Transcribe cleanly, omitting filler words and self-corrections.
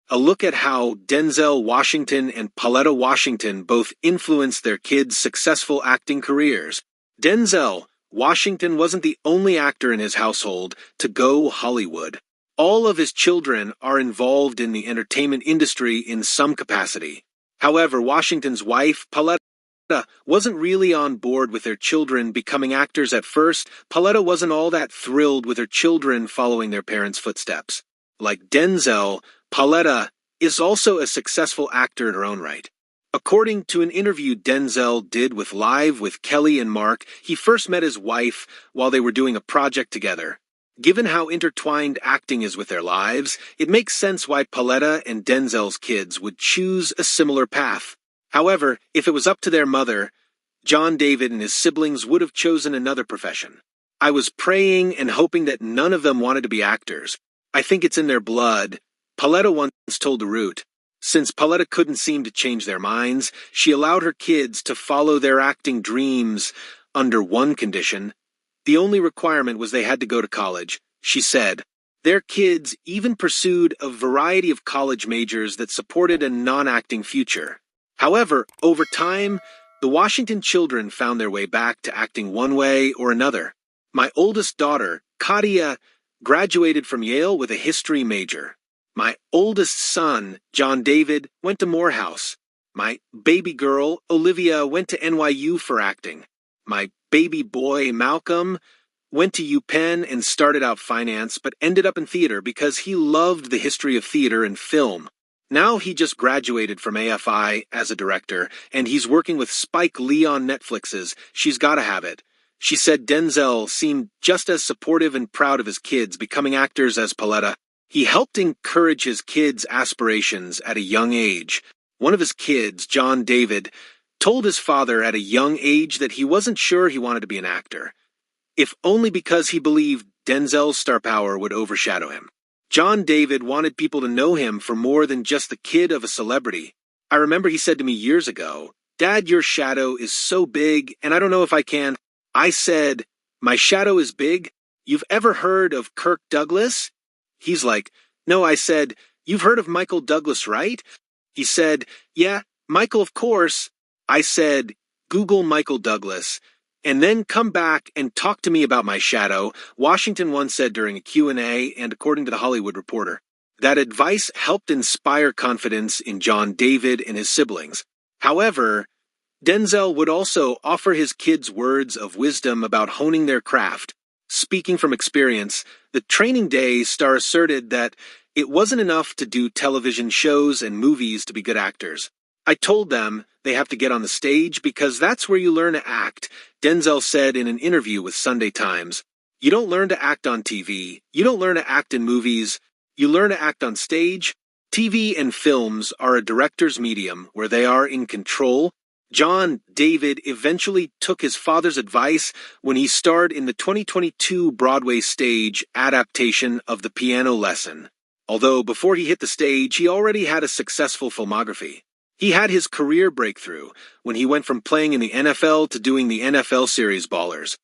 a look at how Denzel Washington and Pauletta Washington both influenced their kids' successful acting careers. Denzel Washington wasn't the only actor in his household to go Hollywood. All of his children are involved in the entertainment industry in some capacity. However, Washington's wife, Pauletta, wasn't really on board with their children becoming actors at first. Pauletta wasn't all that thrilled with her children following their parents' footsteps. Like Denzel, Pauletta is also a successful actor in her own right. According to an interview Denzel did with Live with Kelly and Mark, he first met his wife while they were doing a project together. Given how intertwined acting is with their lives, it makes sense why Pauletta and Denzel's kids would choose a similar path. However, if it was up to their mother, John David and his siblings would have chosen another profession. I was praying and hoping that none of them wanted to be actors. I think it's in their blood. Pauletta once told Root, since Pauletta couldn't seem to change their minds, she allowed her kids to follow their acting dreams under one condition. The only requirement was they had to go to college. She said, their kids even pursued a variety of college majors that supported a non-acting future. However, over time, the Washington children found their way back to acting one way or another. My oldest daughter, Katia, graduated from Yale with a history major. My oldest son, John David, went to Morehouse. My baby girl, Olivia, went to NYU for acting. My baby boy, Malcolm, went to UPenn and started out finance, but ended up in theater because he loved the history of theater and film. Now he just graduated from AFI as a director, and he's working with Spike Lee on Netflix's She's Gotta Have It. She said Denzel seemed just as supportive and proud of his kids becoming actors as Pauletta. He helped encourage his kids' aspirations at a young age. One of his kids, John David, told his father at a young age that he wasn't sure he wanted to be an actor, if only because he believed Denzel's star power would overshadow him. John David wanted people to know him for more than just the kid of a celebrity. I remember he said to me years ago, "Dad, your shadow is so big, and I don't know if I can." I said, "My shadow is big? You've ever heard of Kirk Douglas?" He's like, "No." I said, "You've heard of Michael Douglas, right?" He said, "Yeah, Michael, of course." I said, "Google Michael Douglas, and then come back and talk to me about my shadow," Washington once said during a Q&A, and according to The Hollywood Reporter. That advice helped inspire confidence in John David and his siblings. However, Denzel would also offer his kids words of wisdom about honing their craft. Speaking from experience, the Training Day star asserted that it wasn't enough to do television shows and movies to be good actors. I told them they have to get on the stage because that's where you learn to act, Denzel said in an interview with Sunday Times. You don't learn to act on TV. You don't learn to act in movies. You learn to act on stage. TV and films are a director's medium where they are in control. John David eventually took his father's advice when he starred in the 2022 Broadway stage adaptation of The Piano Lesson. Although before he hit the stage, he already had a successful filmography. He had his career breakthrough when he went from playing in the NFL to doing the NFL series Ballers.